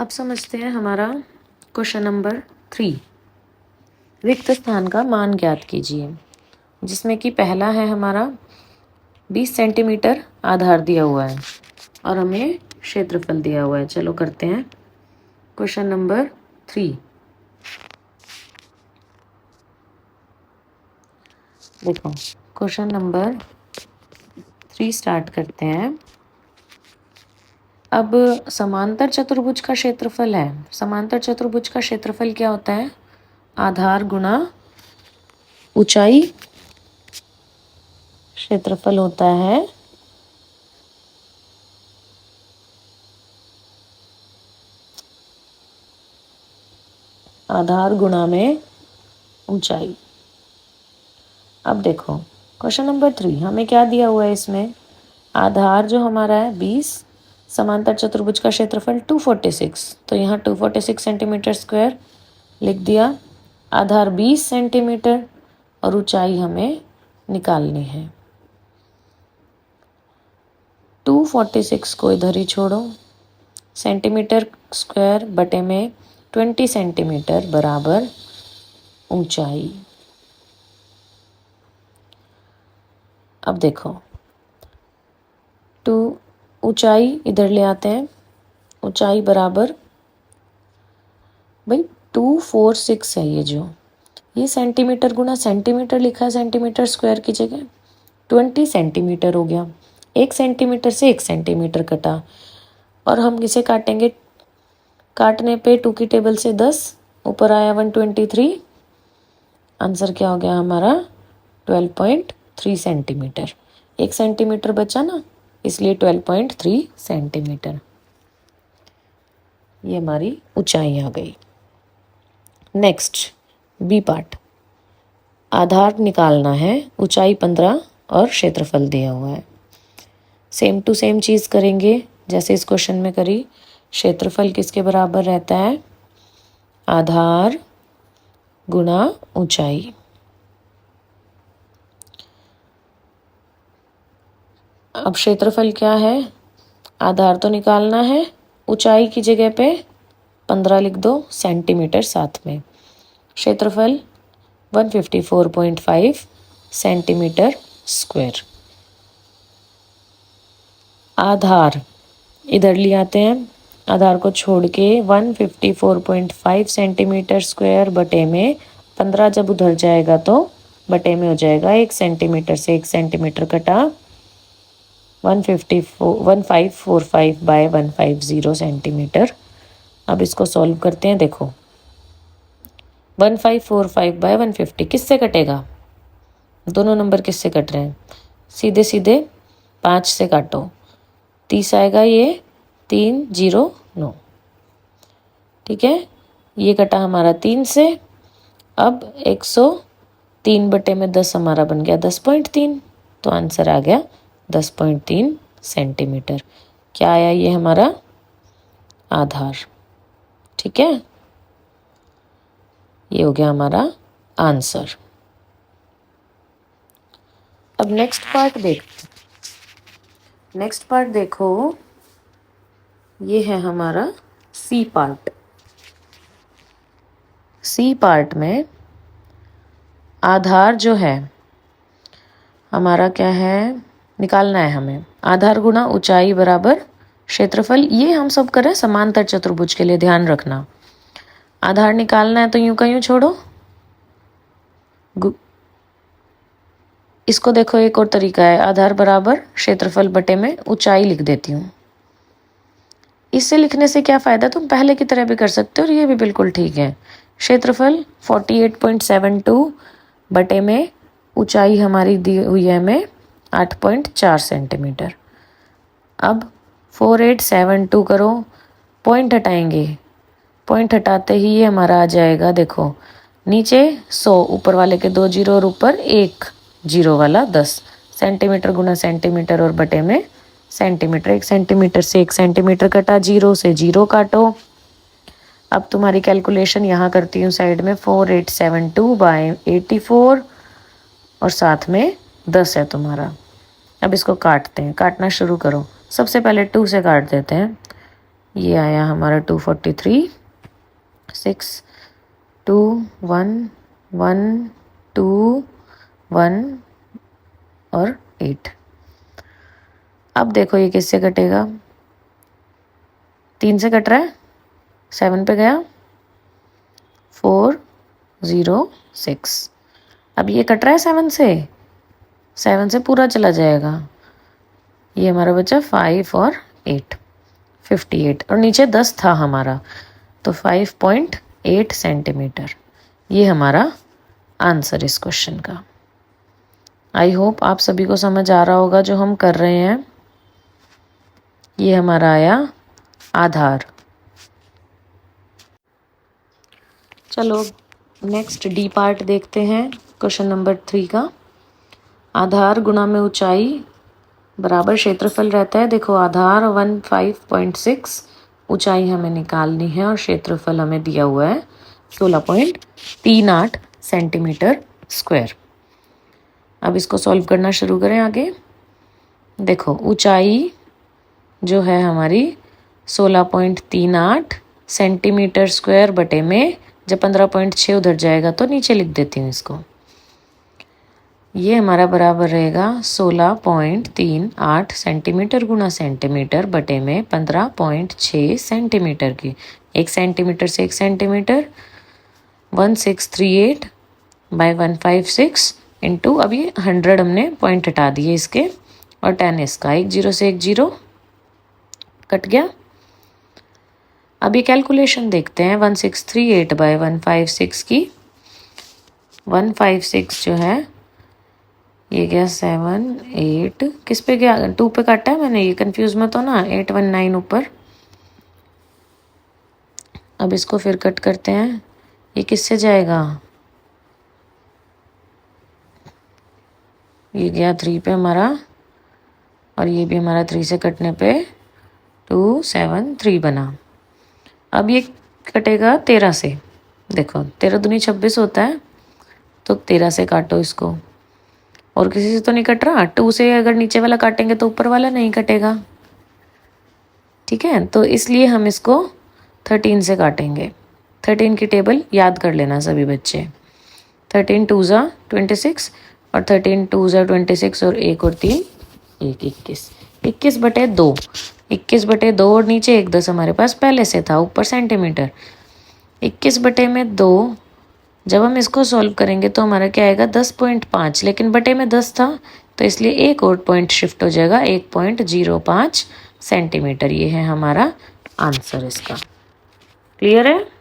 अब समझते हैं हमारा क्वेश्चन नंबर 3। रिक्त स्थान का मान ज्ञात कीजिए, जिसमें कि पहला है हमारा 20 सेंटीमीटर आधार दिया हुआ है और हमें क्षेत्रफल दिया हुआ है। चलो करते हैं क्वेश्चन नंबर 3। देखो क्वेश्चन नंबर 3 स्टार्ट करते हैं। अब समांतर चतुर्भुज का क्षेत्रफल है। समांतर चतुर्भुज का क्षेत्रफल क्या होता है? आधार गुणा ऊंचाई। क्षेत्रफल होता है आधार गुणा में ऊंचाई। अब देखो क्वेश्चन नंबर 3 हमें क्या दिया हुआ है। इसमें आधार जो हमारा है 20, समांतर चतुर्भुज का क्षेत्रफल 246, तो यहाँ 246 सेंटीमीटर स्क्वायर लिख दिया। आधार 20 सेंटीमीटर और ऊंचाई हमें निकालनी है। 246 को इधर ही छोड़ो, सेंटीमीटर स्क्वायर बटे में 20 सेंटीमीटर बराबर ऊंचाई। अब देखो ऊंचाई इधर ले आते हैं। ऊंचाई बराबर भाई 246 है। ये सेंटीमीटर गुना सेंटीमीटर लिखा है सेंटीमीटर स्क्वायर की जगह, 20 सेंटीमीटर हो गया। 1 सेंटीमीटर से 1 सेंटीमीटर कटा और हम इसे काटेंगे। काटने पे 2 की टेबल से 10, ऊपर आया 123। आंसर क्या हो गया हमारा? 12.3 सेंटीमीटर। 1 सेंटीमीटर बचा ना, इसलिए 12.3 सेंटीमीटर ये हमारी ऊंचाई आ गई। नेक्स्ट बी पार्ट, आधार निकालना है, ऊंचाई 15 और क्षेत्रफल दिया हुआ है। सेम टू सेम चीज़ करेंगे जैसे इस क्वेश्चन में करी। क्षेत्रफल किसके बराबर रहता है? आधार गुणा ऊंचाई। अब क्षेत्रफल क्या है? आधार तो निकालना है, ऊंचाई की जगह पे 15 लिख दो, सेंटीमीटर साथ में। क्षेत्रफल 154.5 सेंटीमीटर स्क्वायर। आधार इधर ले आते हैं। आधार को छोड़ के 154.5 सेंटीमीटर स्क्वायर बटे में 15 जब उधर जाएगा तो बटे में हो जाएगा 1 सेंटीमीटर से 1 सेंटीमीटर कटा 1545 बाय 150 सेंटीमीटर। अब इसको सॉल्व करते हैं। देखो 1545 बाय 150 किससे कटेगा? दोनों नंबर किससे कट रहे हैं? सीधे सीधे 5 से काटो, 30 आएगा। ये 309, ठीक है। ये कटा हमारा 3 से। अब 103 बटे में 10 हमारा बन गया 10.3, तो आंसर आ गया 10.3 सेंटीमीटर। क्या आया? ये हमारा आधार, ठीक है। ये हो गया हमारा आंसर। अब नेक्स्ट पार्ट देखो, ये है हमारा सी पार्ट। सी पार्ट में आधार जो है हमारा क्या है निकालना है हमें। आधार गुणा ऊंचाई बराबर क्षेत्रफल। ये हम सब करें समांतर चतुर्भुज के लिए, ध्यान रखना। आधार निकालना है तो यूं का यूं छोड़ो। इसको देखो, एक और तरीका है। आधार बराबर क्षेत्रफल बटे में ऊंचाई लिख देती हूँ। इससे लिखने से क्या फ़ायदा? तुम पहले की तरह भी कर सकते हो और ये भी बिल्कुल ठीक है। क्षेत्रफल 48.72 बटे में ऊंचाई हमारी दी हुई है हमें 8.4 सेंटीमीटर। अब 4872 करो, पॉइंट हटाएंगे। पॉइंट हटाते ही ये हमारा आ जाएगा, देखो नीचे 100, ऊपर वाले के 2 जीरो और ऊपर 1 जीरो वाला 10 सेंटीमीटर गुना सेंटीमीटर और बटे में सेंटीमीटर। 1 सेंटीमीटर से 1 सेंटीमीटर कटा, 0 से 0 काटो। अब तुम्हारी कैलकुलेशन यहाँ करती हूँ साइड में। 4872 बाय 84 और साथ में 10 है तुम्हारा। अब इसको काटते हैं, काटना शुरू करो। सबसे पहले 2 से काट देते हैं। ये आया हमारा 243, 6, 2, 1, 1, 2, 1 और 8। अब देखो ये किससे कटेगा, 3 से कट रहा है, 7 पे गया, 4, 0, 6। अब ये कट रहा है 7 से पूरा चला जाएगा। ये हमारा बचा 5 और 8, 58 और नीचे 10 था हमारा, तो 5.8 सेंटीमीटर ये हमारा आंसर इस क्वेश्चन का। आई होप आप सभी को समझ आ रहा होगा जो हम कर रहे हैं। ये हमारा आया आधार। चलो नेक्स्ट डी पार्ट देखते हैं क्वेश्चन नंबर 3 का। आधार गुणा में ऊंचाई बराबर क्षेत्रफल रहता है। देखो आधार 15.6, ऊंचाई हमें निकालनी है और क्षेत्रफल हमें दिया हुआ है 16.38 सेंटीमीटर स्क्वायर। अब इसको सॉल्व करना शुरू करें आगे। देखो ऊंचाई जो है हमारी 16.38 सेंटीमीटर स्क्वायर बटे में, जब 15.6 उधर जाएगा तो नीचे लिख देती हूँ इसको। ये हमारा बराबर रहेगा 16.38 सेंटीमीटर गुना सेंटीमीटर बटे में 15.6 सेंटीमीटर की। 1 सेंटीमीटर से 1 सेंटीमीटर 1638 बाय 156 इंटू, अब ये 100 हमने पॉइंट हटा दिए इसके और 10 इसका, 1 0 से 1 0 कट गया। अब ये कैलकुलेशन देखते हैं 1638 बाय 156 की। 156 जो है ये गया 7 8, किस पे गया, 2 पे काटा है मैंने, ये कंफ्यूज मत हो ना, 819 ऊपर। अब इसको फिर कट करते हैं, ये किससे जाएगा, ये गया 3 पे हमारा और ये भी हमारा 3 से कटने पे 2 7 3 बना। अब ये कटेगा 13 से। देखो 13 दूनी 26 होता है, तो 13 से काटो इसको, और किसी से तो नहीं कट रहा। 2 से अगर नीचे वाला काटेंगे तो ऊपर वाला नहीं कटेगा, ठीक है। तो इसलिए हम इसको 13 से काटेंगे। 13 की टेबल याद कर लेना सभी बच्चे। 13 2 ज़ा 26 और 13 2 ज़ा 26 और 1 और 3 1, 21। 21 बटे 2, 21 बटे 2 और नीचे 1 10 हमारे पास पहले से था, ऊपर सेंटीमीटर। 21 बटे में 2, जब हम इसको सॉल्व करेंगे तो हमारा क्या आएगा 10.5, लेकिन बटे में 10 था तो इसलिए एक और पॉइंट शिफ्ट हो जाएगा, 1.05 सेंटीमीटर। ये है हमारा आंसर इसका। क्लियर है।